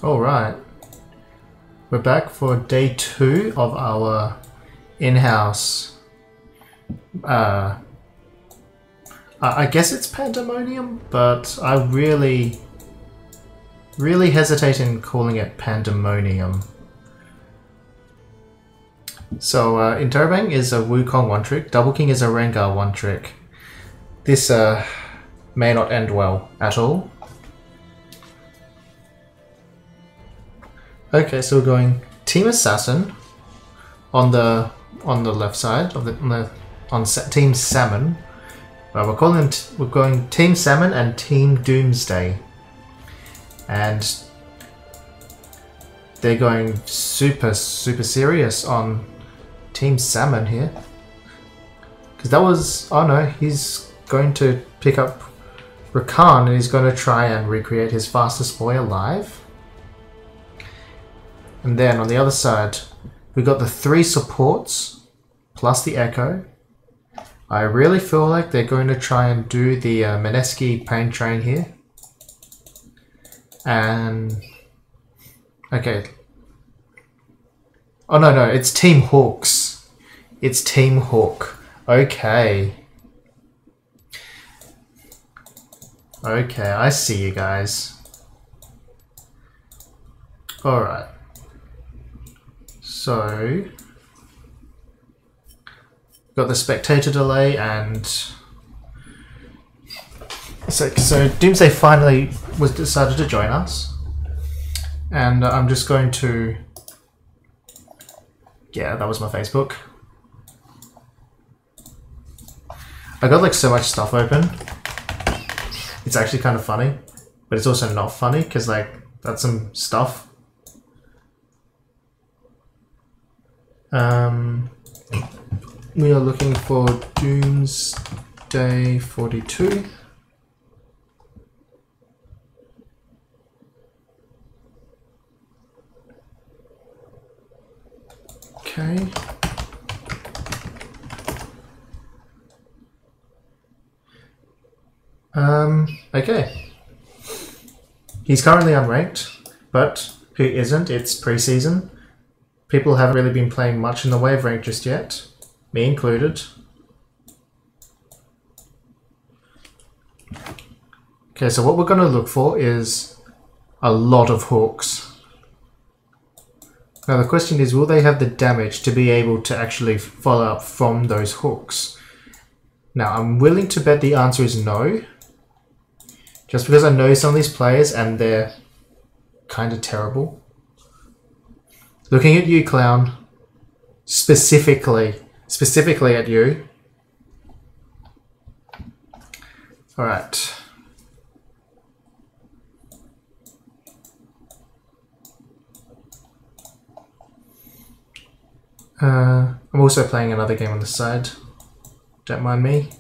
Alright. We're back for day 2 of our in-house... I guess it's Pandemonium, but I really hesitate in calling it Pandemonium. So, Interrobang is a Wukong one-trick, Double King is a Rengar one-trick. This may not end well at all. Okay, so we're going Team Assassin on the left side of the Team Salmon. We're going Team Salmon and Team Doomsday, and they're going super serious on Team Salmon here, because that was he's going to pick up Rakan and he's going to try and recreate his fastest boy alive. And then on the other side, we got the 3 supports plus the Echo. I really feel like they're going to try and do the Mineski Pain Train here. And... okay. Oh no, it's Team Hawks. It's Team Hawk. Okay. Okay, I see you guys. Alright. So, got the spectator delay, and so Doomsday finally decided to join us, and I'm just going to, yeah, that was my Facebook. I got like so much stuff open. It's actually kind of funny, but it's also not funny because like that's some stuff. We are looking for Doomsday 42. Okay. Okay. He's currently unranked, but who isn't? It's pre-season. People haven't really been playing much in the way of rank just yet, me included. Okay, so what we're going to look for is a lot of hooks. Now the question is, will they have the damage to be able to actually follow up from those hooks? Now I'm willing to bet the answer is no, just because I know some of these players and they're kind of terrible. Looking at you, Clown, specifically at you. Alright. I'm also playing another game on the side. Don't mind me.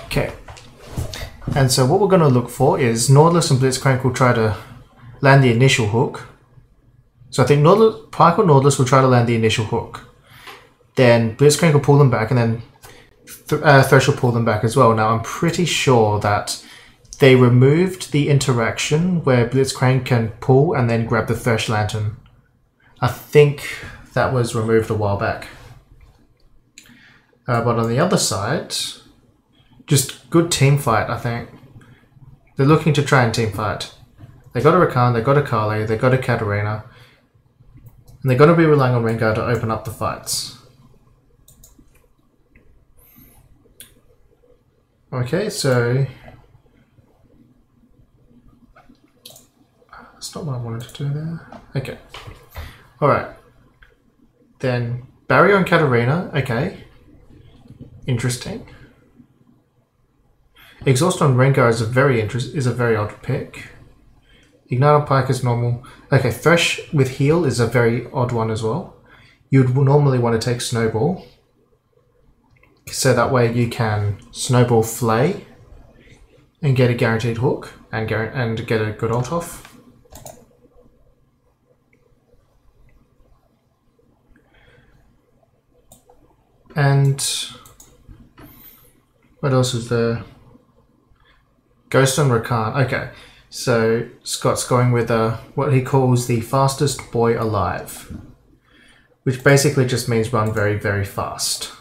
Okay. And so what we're going to look for is Nautilus and Blitzcrank will try to land the initial hook. So I think Pyke or Nautilus will try to land the initial hook. Then Blitzcrank will pull them back, and then Thresh will pull them back as well. Now I'm pretty sure that they removed the interaction where Blitzcrank can pull and then grab the Thresh Lantern. I think that was removed a while back. But on the other side, just good team fight, I think. They're looking to try and team fight. They got a Rakan, they got a Kali, they got a Katarina, and they're going to be relying on Rengar to open up the fights. Okay, so that's not what I wanted to do there. Okay, alright. Then Barrier and Katarina, okay. Interesting. Exhaust on Rengar is a very odd pick. Ignite on Pyke is normal. Okay, Thresh with heal is a very odd one as well. You'd normally want to take Snowball, so that way you can Snowball Flay and get a guaranteed hook and get a good ult off. And what else is there? Ghost on Rakan. Okay. So Scott's going with what he calls the fastest boy alive. Which basically just means run very, very fast.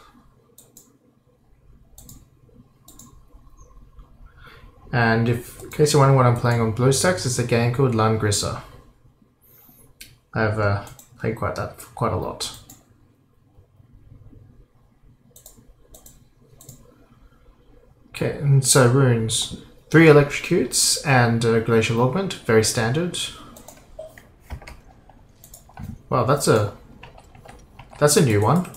And in case you're wondering what I'm playing on BlueStacks, it's a game called Langrissa. I've played quite a lot. Okay, and so runes. 3 electrocutes and glacial augment, very standard. Wow, that's a new one.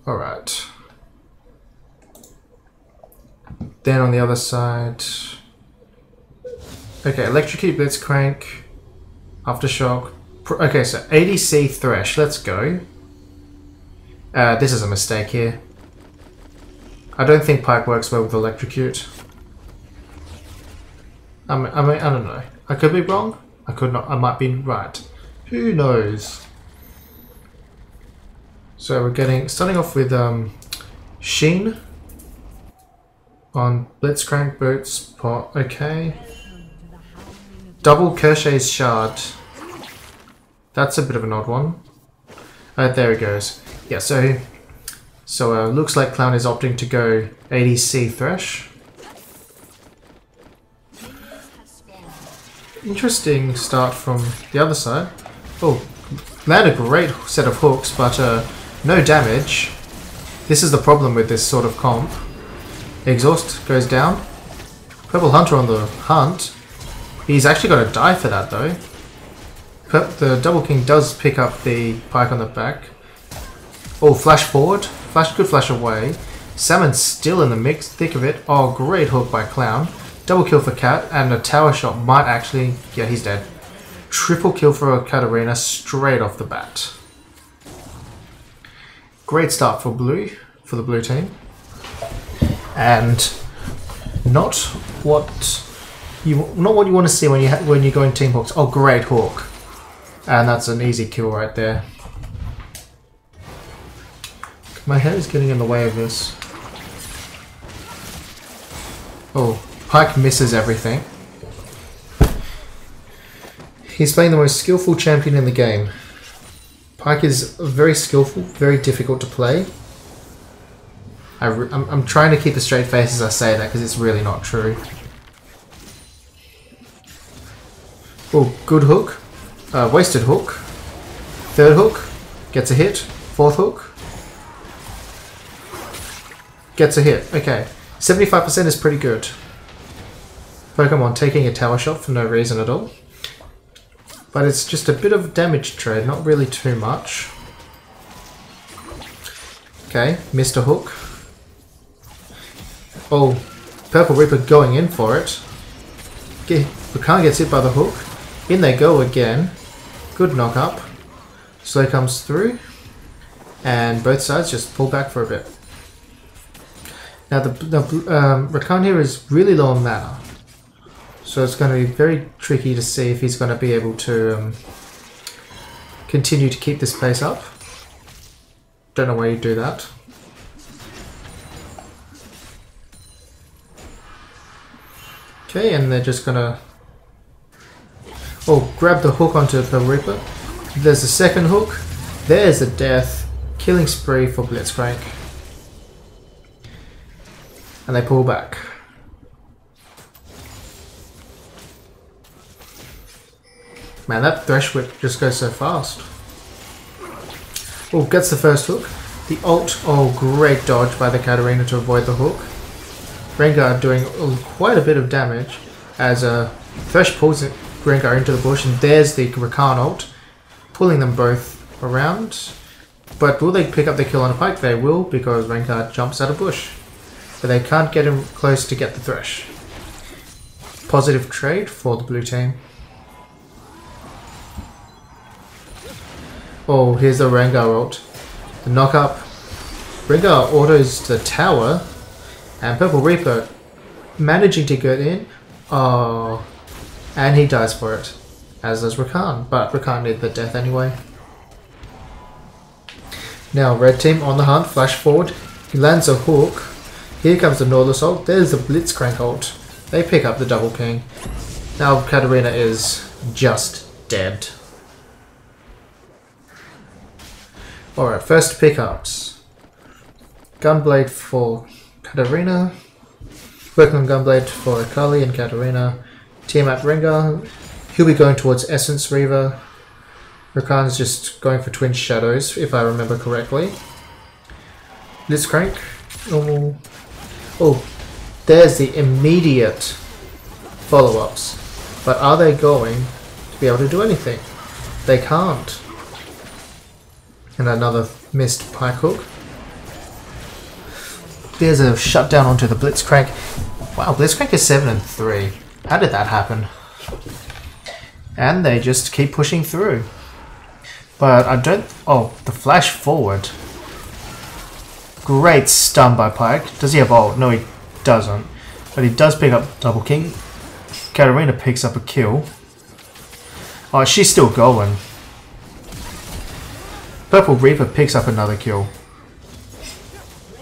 Alright. Then on the other side... Okay, electrocute, blitzcrank, aftershock. Okay, so ADC Thresh, let's go. This is a mistake here. I don't think Pyke works well with electrocute. I mean, I don't know. I could be wrong. I could not. I might be right. Who knows? So we're starting off with Sheen on Blitzcrank boots pot. Okay. Double Kershay's shard. That's a bit of an odd one. There he goes. Yeah. So looks like Clown is opting to go ADC Thresh. Interesting start from the other side. Oh, landed a great set of hooks, but no damage. This is the problem with this sort of comp. Exhaust goes down. Purple Hunter on the hunt. He's actually got to die for that though. The Double King does pick up the Pyke on the back. Oh, flash forward. Could flash away. Salmon's still in the mix, thick of it. Oh, great hook by Clown. Double kill for Cat, and a tower shot might actually... Yeah, he's dead. Triple kill for Katarina straight off the bat. Great start for the blue team. And not what you want to see when you're going team hooks. Oh, great hook. And that's an easy kill right there. My head is getting in the way of this. Oh. Pyke misses everything. He's playing the most skillful champion in the game. Pyke is very skillful, very difficult to play. I'm trying to keep a straight face as I say that because it's really not true. Oh, good hook. Wasted hook. Third hook. Gets a hit. Fourth hook. Gets a hit. Okay. 75% is pretty good. Pokemon taking a tower shot for no reason at all. But it's just a bit of damage trade, not really too much. Okay, missed a hook. Oh, Purple Reaper going in for it. Rakan gets hit by the hook. In they go again. Good knock up. Slow comes through. And both sides just pull back for a bit. Now the Rakan here is really low on mana. So it's going to be very tricky to see if he's going to be able to continue to keep this pace up. Don't know why you do that. Okay, and they're just going to... Oh, grab the hook onto the Reaper. There's the second hook. There's the death. Killing spree for Blitzcrank. And they pull back. Man, that Thresh Whip just goes so fast. Oh, gets the first hook. The ult, oh, great dodge by the Katarina to avoid the hook. Rengar doing quite a bit of damage as Thresh pulls Rengar into the bush, and there's the Rakan ult, pulling them both around. But will they pick up the kill on a Pyke? They will, because Rengar jumps out of bush. But they can't get him close to get the Thresh. Positive trade for the blue team. Oh, here's the Rengar ult. The knock up. Rengar autos the tower. And Purple Reaper managing to get in. Oh. And he dies for it. As does Rakan. But Rakan needed the death anyway. Now red team on the hunt, flash forward. He lands a hook. Here comes the Nautilus ult. There's the Blitzcrank ult. They pick up the double king. Now Katarina is just dead. Alright, first pickups. Gunblade for Katarina. Working on Gunblade for Akali and Katarina. Tiamat Rengar. He'll be going towards Essence Reaver. Rakan's just going for Twin Shadows, if I remember correctly. Blitzcrank. Oh, there's the immediate follow-ups. But are they going to be able to do anything? They can't. And another missed pike hook. There's a shutdown onto the Blitzcrank. Wow, Blitzcrank is 7 and 3. How did that happen? And they just keep pushing through. But I don't... Oh, the flash forward. Great stun by Pyke. Does he have ult? No, he doesn't. But he does pick up double king. Katarina picks up a kill. Oh, she's still going. Purple Reaper picks up another kill.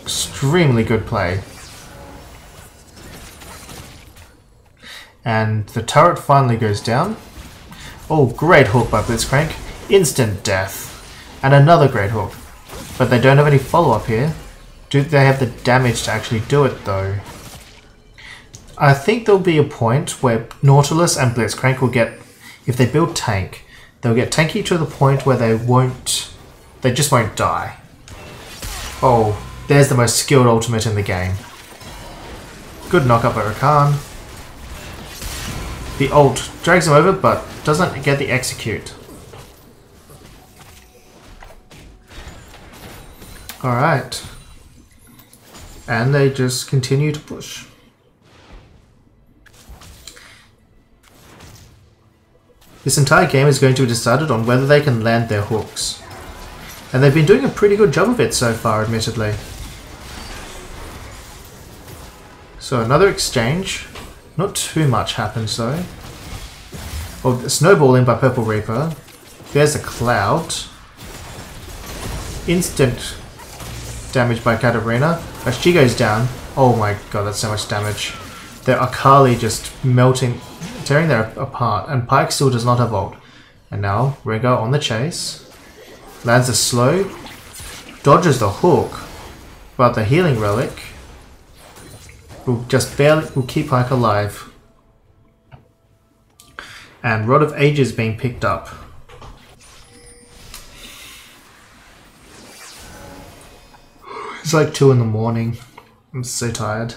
Extremely good play. And the turret finally goes down. Oh, great hook by Blitzcrank. Instant death. And another great hook. But they don't have any follow-up here. Do they have the damage to actually do it though? I think there'll be a point where Nautilus and Blitzcrank will get, if they build tank, they'll get tanky to the point where they just won't die. Oh, there's the most skilled ultimate in the game. Good knockup by Rakan. The ult drags him over but doesn't get the execute. Alright. And they just continue to push. This entire game is going to be decided on whether they can land their hooks. And they've been doing a pretty good job of it so far, admittedly. So another exchange. Not too much happens though. Oh, snowball in by Purple Reaper. There's a cloud. Instant damage by Katarina. As she goes down. Oh my god, that's so much damage. The Akali just melting, tearing them apart. And Pyke still does not have ult. And now Rengar on the chase. Lands a slow. Dodges the hook. But the healing relic will just barely keep Pyke alive. And Rod of Ages being picked up. It's like 2 in the morning. I'm so tired.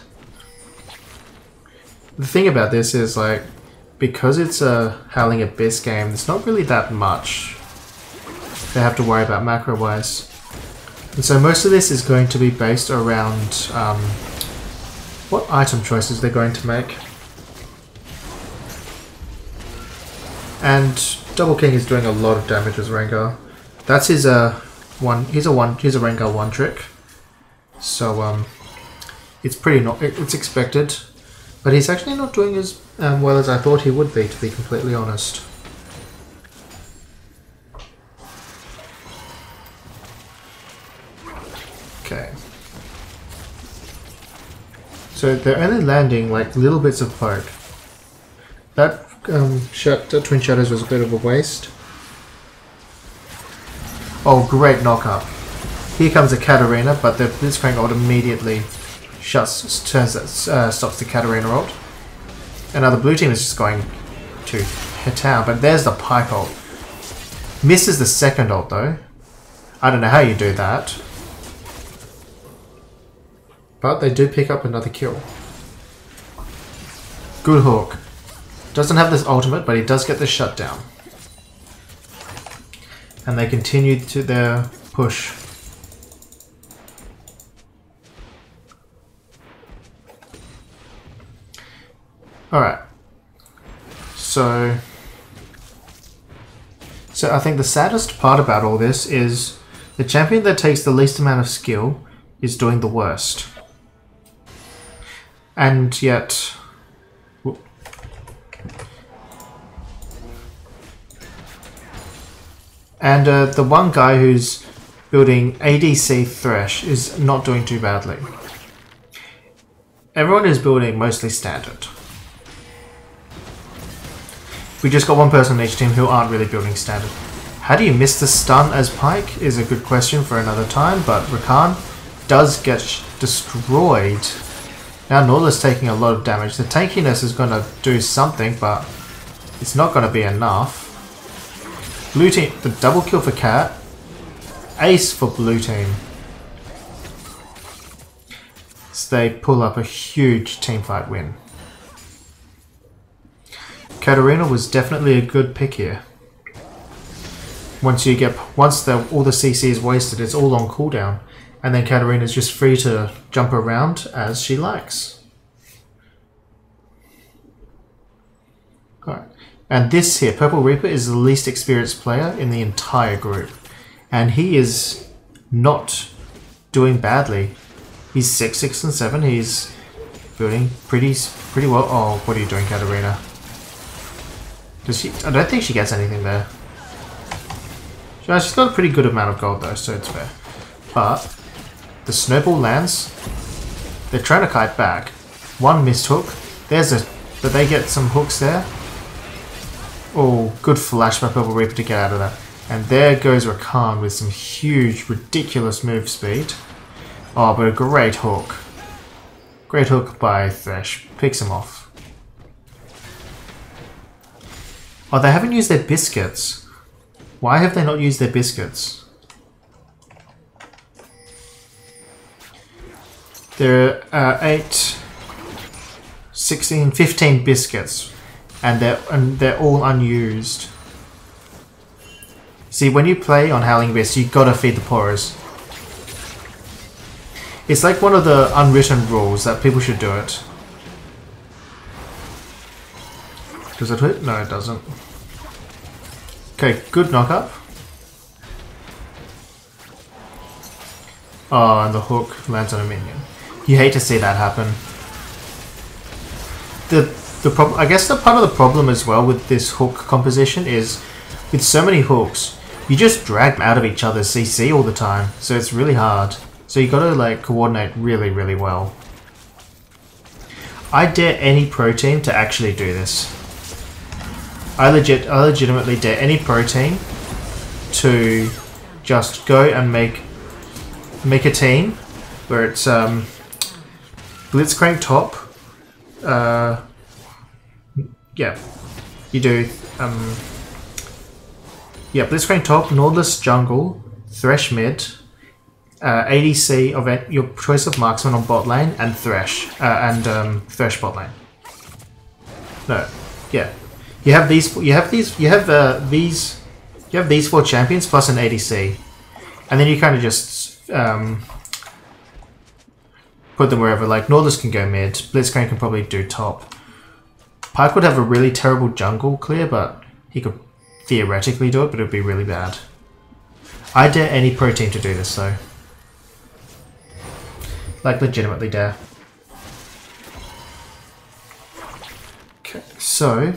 The thing about this is like, because it's a Howling Abyss game, there's not really that much they have to worry about macro-wise. And so most of this is going to be based around what item choices they're going to make. And Double King is doing a lot of damage with Rengar. That's his he's a Rengar one trick. So it's it's expected, but he's actually not doing as well as I thought he would be, to be completely honest. Okay. So they're only landing like little bits of poke. That Twin Shadows was a bit of a waste. Oh, great knock-up. Here comes a Katarina, but the Blitzcrank ult immediately stops the Katarina ult. And now the blue team is just going to town, but there's the Pyke ult. Misses the second ult though. I don't know how you do that. But they do pick up another kill. Good hook. Doesn't have this ultimate, but he does get the shutdown. And they continue to their push. Alright. So I think the saddest part about all this is the champion that takes the least amount of skill is doing the worst. And yet... And the one guy who's building ADC Thresh is not doing too badly. Everyone is building mostly standard. We just got one person on each team who aren't really building standard. How do you miss the stun as Pyke is a good question for another time, but Rakan does get destroyed. Now Nautilus taking a lot of damage. The tankiness is going to do something, but it's not going to be enough. Blue team, the double kill for Cat. Ace for blue team. So they pull up a huge teamfight win. Katarina was definitely a good pick here. Once all the CC is wasted, it's all on cooldown, and then Katarina is just free to jump around as she likes. Alright, and this here, Purple Reaper, is the least experienced player in the entire group, and he is not doing badly. He's 6, 6, and 7. He's building pretty well. Oh, what are you doing, Katarina? I don't think she gets anything there. She's got a pretty good amount of gold though, so it's fair. But the snowball lands. They're trying to kite back. One missed hook. But they get some hooks there. Oh, good flash by Purple Reaper to get out of that. And there goes Rakan with some huge, ridiculous move speed. Oh, but a great hook. Great hook by Thresh. Picks him off. Oh, they haven't used their biscuits. Why have they not used their biscuits? There are 8, 16, 15 biscuits, and they're all unused. See, when you play on Howling Beast, you gotta feed the Poros. It's like one of the unwritten rules that people should do it. Does it hit? No, it doesn't. Okay, good knock-up. Oh, and the hook lands on a minion. You hate to see that happen. I guess the part of the problem as well with this hook composition is, with so many hooks, you just drag them out of each other's CC all the time, so it's really hard. So you gotta like coordinate really, really well. I dare any pro team to actually do this. I legitimately dare any pro team to just go and make a team where it's Blitzcrank top. Yeah, you do. Yeah, Blitzcrank top, Nautilus jungle, Thresh mid, ADC of your choice of marksman on bot lane, and Thresh Thresh bot lane. No, yeah. You have these 4 champions plus an ADC, and then you kind of just put them wherever. Like Nautilus can go mid, Blitzcrank can probably do top. Pyke would have a really terrible jungle clear, but he could theoretically do it, but it would be really bad. I dare any pro team to do this though. Like legitimately dare. Okay, so.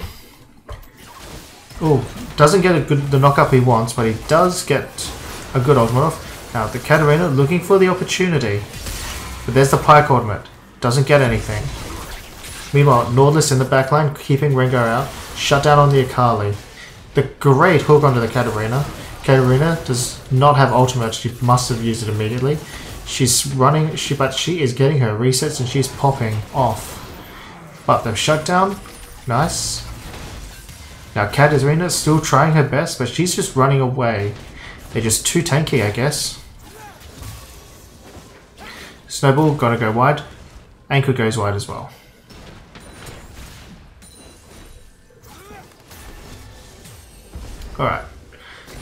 Oh, doesn't get the knock-up he wants, but he does get a good ultimate off. Now, the Katarina looking for the opportunity. But there's the Pyke ultimate. Doesn't get anything. Meanwhile, Nautilus in the backline, keeping Rengar out. Shut down on the Akali. The great hook onto the Katarina. Katarina does not have ultimate. She must have used it immediately. She's running, but she is getting her resets and she's popping off. But the shutdown, nice. Now Katarina's still trying her best, but she's just running away. They're just too tanky, I guess. Snowball gotta go wide. Anchor goes wide as well. Alright.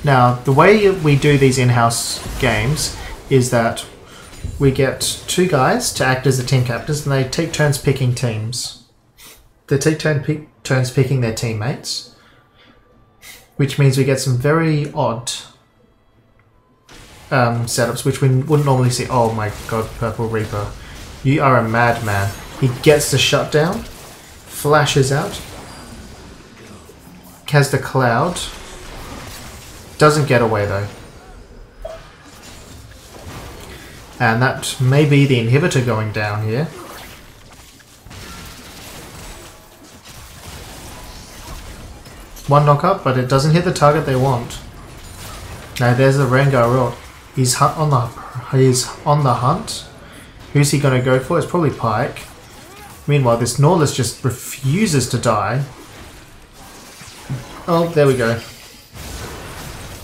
Now, the way we do these in-house games is that we get 2 guys to act as the team captains, and they take turns picking teams. They take turns picking their teammates. Which means we get some very odd setups, which we wouldn't normally see. Oh my god, Purple Reaper. You are a madman. He gets the shutdown, flashes out, has the cloud, doesn't get away though. And that may be the inhibitor going down here. One knockup, but it doesn't hit the target they want. Now there's the Rengar ult. He's on the hunt. Who's he going to go for? It's probably Pyke. Meanwhile, this Nautilus just refuses to die. Oh, there we go.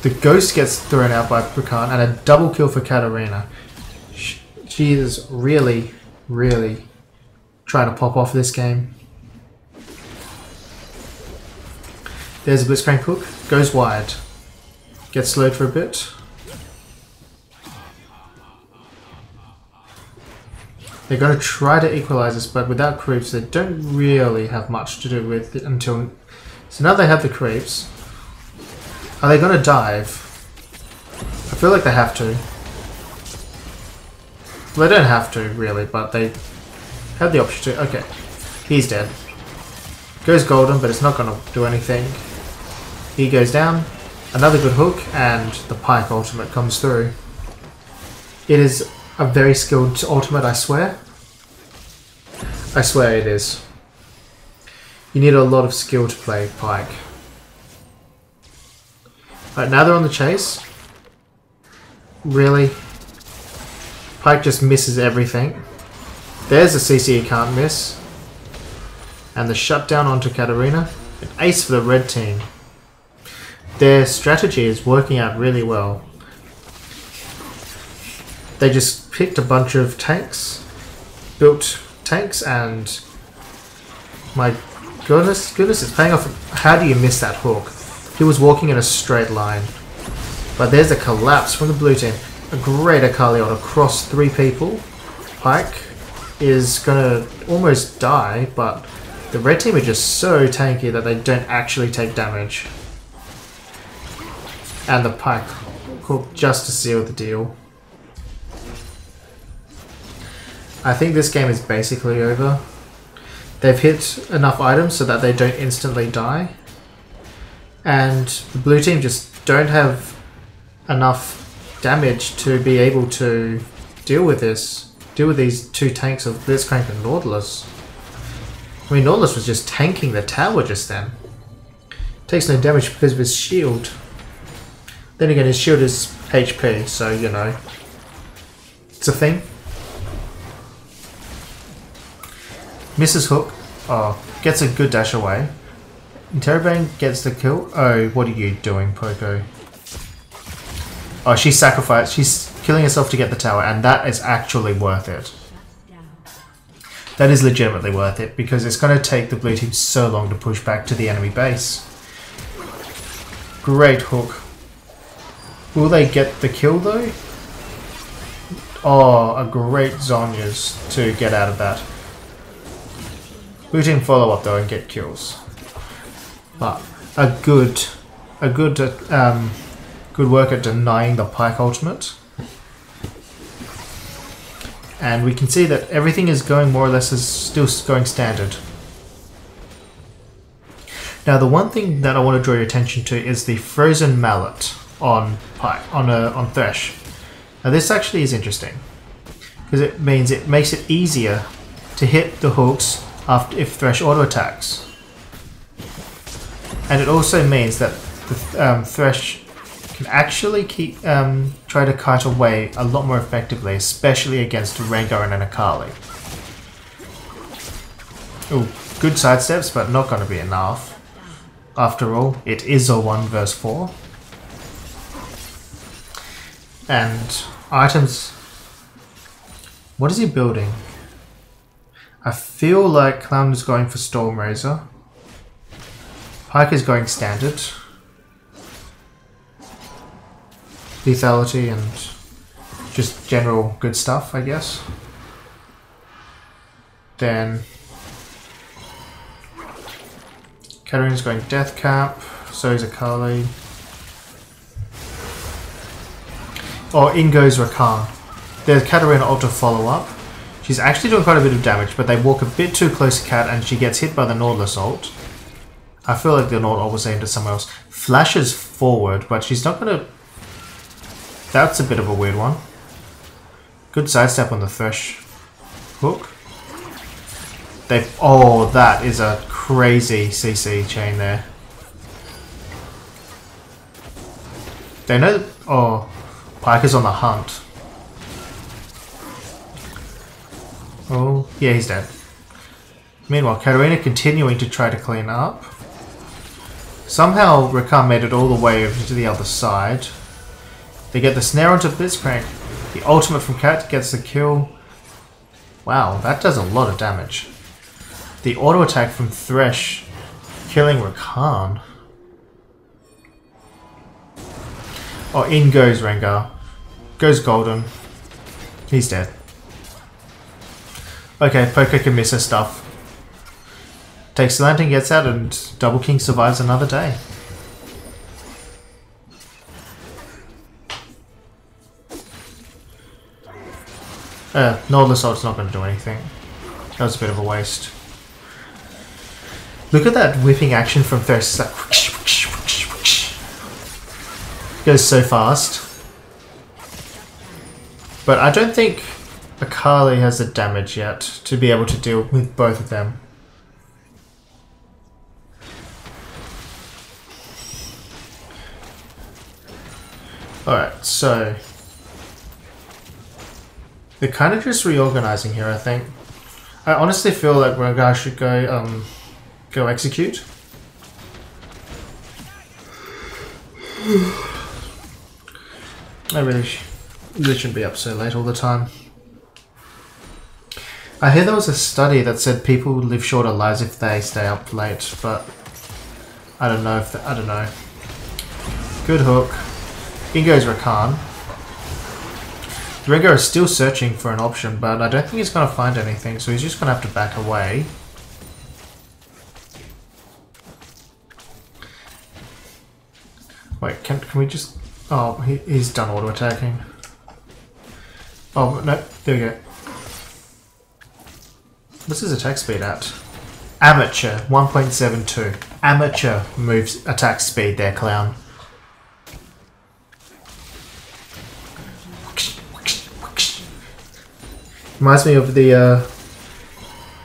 The Ghost gets thrown out by Rakan, and a double kill for Katarina. She is really, really trying to pop off this game. There's a Blitzcrank hook. Goes wide. Gets slowed for a bit. They're going to try to equalize this, but without creeps, they don't really have much to do with it until... So now they have the creeps. Are they going to dive? I feel like they have to. Well, they don't have to, really, but they have the option to. Okay. He's dead. Goes golden, but it's not going to do anything. He goes down. Another good hook, and the Pyke ultimate comes through. It is a very skilled ultimate, I swear. I swear it is. You need a lot of skill to play Pyke. Right, now they're on the chase. Really? Pyke just misses everything. There's a CC he can't miss. And the shutdown onto Katarina. An ace for the red team. Their strategy is working out really well. They just picked a bunch of tanks, built tanks, and my goodness, it's paying off. How do you miss that hook? He was walking in a straight line. But there's a collapse from the blue team. A great Akali ult across 3 people. Pyke is gonna almost die, but the red team are just so tanky that they don't actually take damage. And the Pyke hook just to seal the deal. I think this game is basically over. They've hit enough items so that they don't instantly die. And the blue team just don't have enough damage to be able to deal with this. Deal with these 2 tanks of Blitzcrank and Nautilus. I mean, Nautilus was just tanking the tower just then. Takes no damage because of his shield. Then again, his shield is HP, so, you know, it's a thing. Misses hook. Oh, gets a good dash away. Interrobang gets the kill. Oh, what are you doing, Poco? Oh, she sacrificed. She's killing herself to get the tower, and that is actually worth it. That is legitimately worth it, because it's going to take the blue team so long to push back to the enemy base. Great hook. Will they get the kill, though? Oh, a great Zhonya's to get out of that. Blue team follow up, though, and get kills. But a good work at denying the Pyke ultimate. And we can see that everything is going more or less as still going standard. Now, the one thing that I want to draw your attention to is the frozen mallet on Pyke, on Thresh. Now, this actually is interesting because it means it makes it easier to hit the hooks after if Thresh auto attacks. And it also means that the Thresh can actually try to kite away a lot more effectively, especially against Rengar and an Akali. Ooh, good sidesteps, but not going to be enough. After all, it is a 1 vs 4. And items... What is he building? I feel like Clown is going for Stormrazor. Pyke is going standard. Lethality and just general good stuff, I guess. Then Katarina's going Death Cap, so is Akali. Oh, in goes Rakan. There's Katarina ult to follow up. She's actually doing quite a bit of damage, but they walk a bit too close to Kat and she gets hit by the Nautilus ult. I feel like the Nautilus ult was aimed at somewhere else. Flashes forward, but she's not going to... That's a bit of a weird one. Good sidestep on the Thresh hook. Oh, that is a crazy CC chain there. They know... Oh, Pyke's on the hunt. Oh, yeah, he's dead. Meanwhile, Katarina continuing to try to clean up. Somehow, Rakan made it all the way over to the other side. They get the snare onto Blitzcrank. The ultimate from Cat gets the kill. Wow, that does a lot of damage. The auto attack from Thresh killing Rakan. Oh, in goes Rengar. Goes Golden. He's dead. Okay, Poker can miss her stuff. Takes the lantern, gets out, and Double King survives another day. Nautilus ult's not going to do anything. That was a bit of a waste. Look at that whipping action from Thresh. It's like whoosh, whoosh, whoosh, whoosh. Goes so fast. But I don't think Akali has the damage yet to be able to deal with both of them. Alright, so they're kind of just reorganizing here, I think. I honestly feel like Rengar should go execute. I really shouldn't be up so late all the time. I hear there was a study that said people live shorter lives if they stay up late, but I don't know if I don't know. Good hook. In goes Rakan. Rengar is still searching for an option, but I don't think he's going to find anything, so he's just going to have to back away. Wait, can we just... Oh, he's done auto-attacking. Oh, no, there we go. What's his attack speed at? Amateur, 1.72. Amateur moves attack speed there, clown. Reminds me of the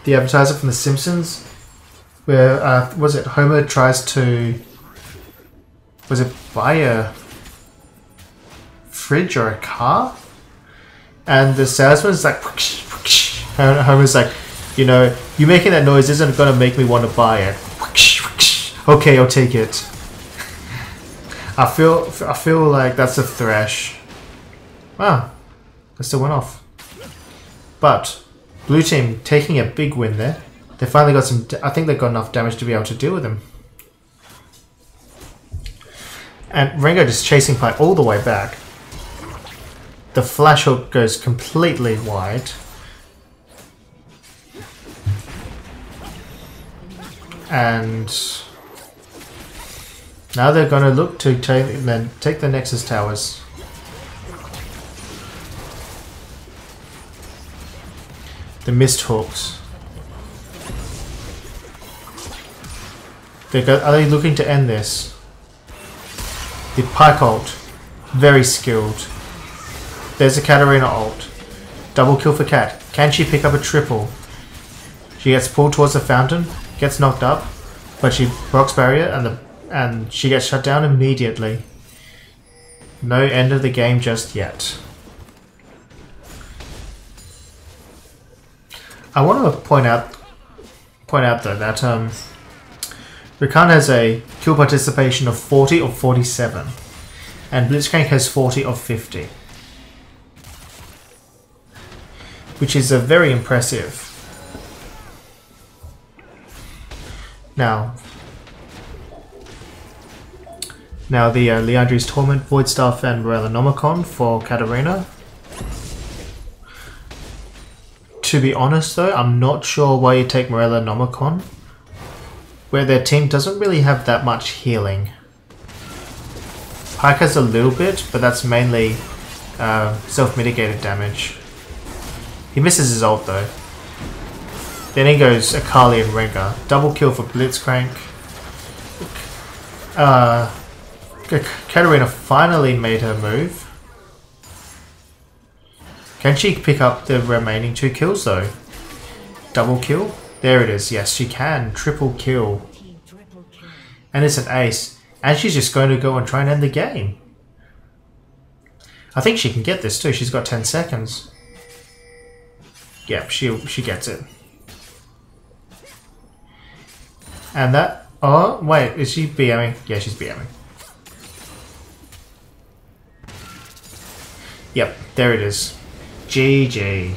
advertiser from The Simpsons, where was it Homer tries to buy a fridge or a car, and the salesman's like, and Homer's like, you know, you making that noise isn't gonna make me want to buy it. Okay, I'll take it. I feel like that's a Thresh. Wow, that still went off. But blue team taking a big win there. They finally got some... I think they've got enough damage to be able to deal with him. And Rengar just chasing Pyke all the way back. The flash hook goes completely wide. And now they're going to look to take the Nexus towers. The missed hooks. Are they looking to end this? The Pyke ult. Very skilled. There's a Katarina ult. Double kill for Cat. Can she pick up a triple? She gets pulled towards the fountain. Gets knocked up. But she blocks barrier and she gets shut down immediately. No end of the game just yet. I want to point out though that Rakan has a kill participation of 40 of 47, and Blitzcrank has 40 of 50, which is very impressive. Now the Liandry's Torment, Void Staff, and Morellonomicon for Katarina. To be honest though, I'm not sure why you take Morellonomicon, where their team doesn't really have that much healing. Pyke has a little bit, but that's mainly self-mitigated damage. He misses his ult though. Then he goes Akali and Rengar. Double kill for Blitzcrank. Katarina finally made her move. Can she pick up the remaining 2 kills though? Double kill? There it is. Yes, she can. Triple kill. And it's an ace. And she's just going to go and try and end the game. I think she can get this too. She's got 10 seconds. Yep, she gets it. And that... Oh, wait. Is she BMing? Yeah, she's BMing. Yep, there it is. GG.